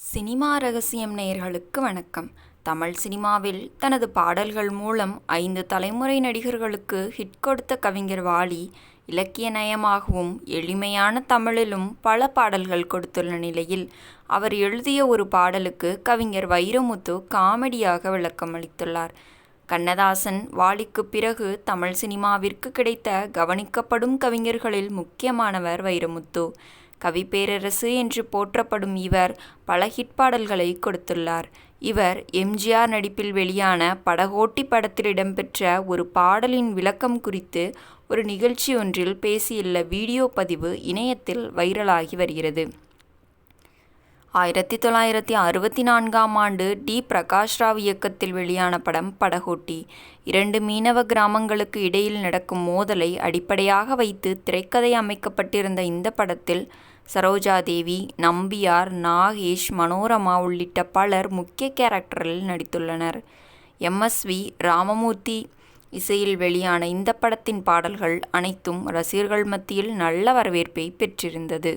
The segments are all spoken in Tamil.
சினிமா ரகசியம் நேயர்களுக்கு வணக்கம். தமிழ் சினிமாவில் தனது பாடல்கள் மூலம் 5 தலைமுறை நடிகர்களுக்கு ஹிட் கொடுத்த கவிஞர் வாலி, இலக்கிய நயமாகவும் எளிமையான தமிழிலும் பல பாடல்கள் கொடுத்துள்ள நிலையில், அவர் எழுதிய ஒரு பாடலுக்கு கவிஞர் வைரமுத்து காமெடியாக விளக்கமளித்துள்ளார். கண்ணதாசன், வாலிக்கு பிறகு தமிழ் சினிமாவிற்கு கிடைத்த கவனிக்கப்படும் கவிஞர்களில் முக்கியமானவர் வைரமுத்து. கவிப்பேரரசு என்று போற்றப்படும் இவர் பல ஹிட் பாடல்களை கொடுத்துள்ளார். இவர் எம்.ஜி.ஆர். நடிப்பில் வெளியான படகோட்டி படத்தில் இடம்பெற்ற ஒரு பாடலின் விளக்கம் குறித்து ஒரு நிகழ்ச்சி ஒன்றில் பேசியுள்ள வீடியோ பதிவு இணையத்தில் வைரலாகி வருகிறது. 1964ஆம் ஆண்டு டி. பிரகாஷ் ராவ் இயக்கத்தில் வெளியான படம் படகோட்டி. 2 மீனவ கிராமங்களுக்கு இடையில் நடக்கும் மோதலை அடிப்படையாக வைத்து திரைக்கதை அமைக்கப்பட்டிருந்த இந்த படத்தில் சரோஜாதேவி, நம்பியார், நாகேஷ், மனோரமா உள்ளிட்ட பலர் முக்கிய கேரக்டரில் நடித்துள்ளனர். எம்.எஸ்.வி. ராமமூர்த்தி இசையில் வெளியான இந்த படத்தின் பாடல்கள் அனைத்தும் ரசிகர்கள் மத்தியில் நல்ல வரவேற்பை பெற்றிருந்தது.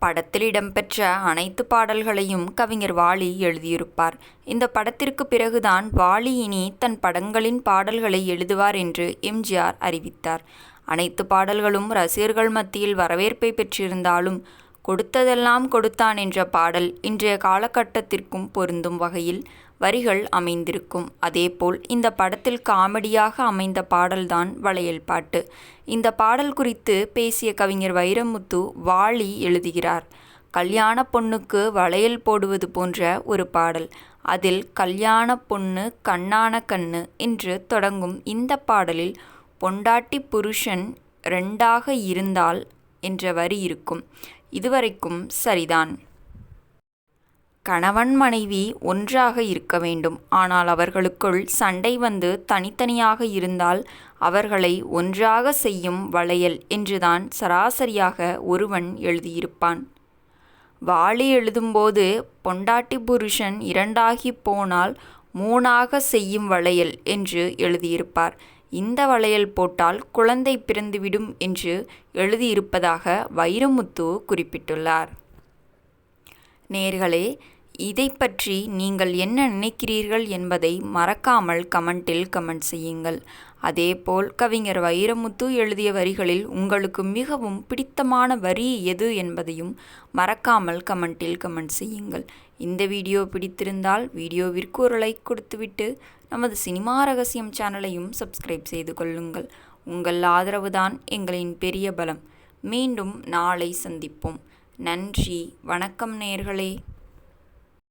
படத்தில் இடம்பெற்ற அனைத்து பாடல்களையும் கவிஞர் வாலி எழுதியிருப்பார். இந்த படத்திற்கு பிறகுதான் வாலி இனி தன் படங்களின் பாடல்களை எழுதுவார் என்று எம்.ஜி.ஆர். அறிவித்தார். அனைத்து பாடல்களும் ரசிகர்கள் மத்தியில் வரவேற்பை பெற்றிருந்தாலும், கொடுத்ததெல்லாம் கொடுத்தான் என்ற பாடல் இன்றைய காலகட்டத்திற்கும் பொருந்தும் வகையில் வரிகள் அமைந்திருக்கும். அதேபோல் இந்த படத்தில் காமெடியாக அமைந்த பாடல்தான் வளையல் பாட்டு. இந்த பாடல் குறித்து பேசிய கவிஞர் வைரமுத்து, வாலி எழுதுகிறார். கல்யாண பொண்ணுக்கு வளையல் போடுவது போன்ற ஒரு பாடல். அதில் கல்யாண பொண்ணு கண்ணான கண்ணு என்று தொடங்கும் இந்த பாடலில் பொண்டாட்டி புருஷன் 2ஆக இருந்தால் என்ற வரி இருக்கும். இதுவரைக்கும் சரிதான். கணவன் மனைவி ஒன்றாக இருக்க வேண்டும். ஆனால் அவர்களுக்குள் சண்டை வந்து தனித்தனியாக இருந்தால் அவர்களை ஒன்றாக செய்யும் வளையல் என்றுதான் சராசரியாக ஒருவன் எழுதியிருப்பான். வாலி எழுதும்போது பொண்டாட்டி புருஷன் 2ஆகி போனால் 3ஆக செய்யும் வளையல் என்று எழுதியிருப்பார். இந்த வளையல் போட்டால் குழந்தை பிறந்துவிடும் என்று எழுதியிருப்பதாக வைரமுத்து குறிப்பிட்டுள்ளார். நேயர்களே, இதை பற்றி நீங்கள் என்ன நினைக்கிறீர்கள் என்பதை மறக்காமல் கமெண்டில் கமெண்ட் செய்யுங்கள். அதேபோல் கவிஞர் வைரமுத்து எழுதிய வரிகளில் உங்களுக்கு மிகவும் பிடித்தமான வரி எது என்பதையும் மறக்காமல் கமெண்டில் கமெண்ட் செய்யுங்கள். இந்த வீடியோ பிடித்திருந்தால் வீடியோவிற்கு ஒரு லைக் கொடுத்துவிட்டு நமது சினிமா ரகசியம் சேனலையும் சப்ஸ்கிரைப் செய்து கொள்ளுங்கள். உங்கள் ஆதரவுதான் எங்களின் பெரிய பலம். மீண்டும் நாளை சந்திப்போம். நன்றி, வணக்கம் நேயர்களே.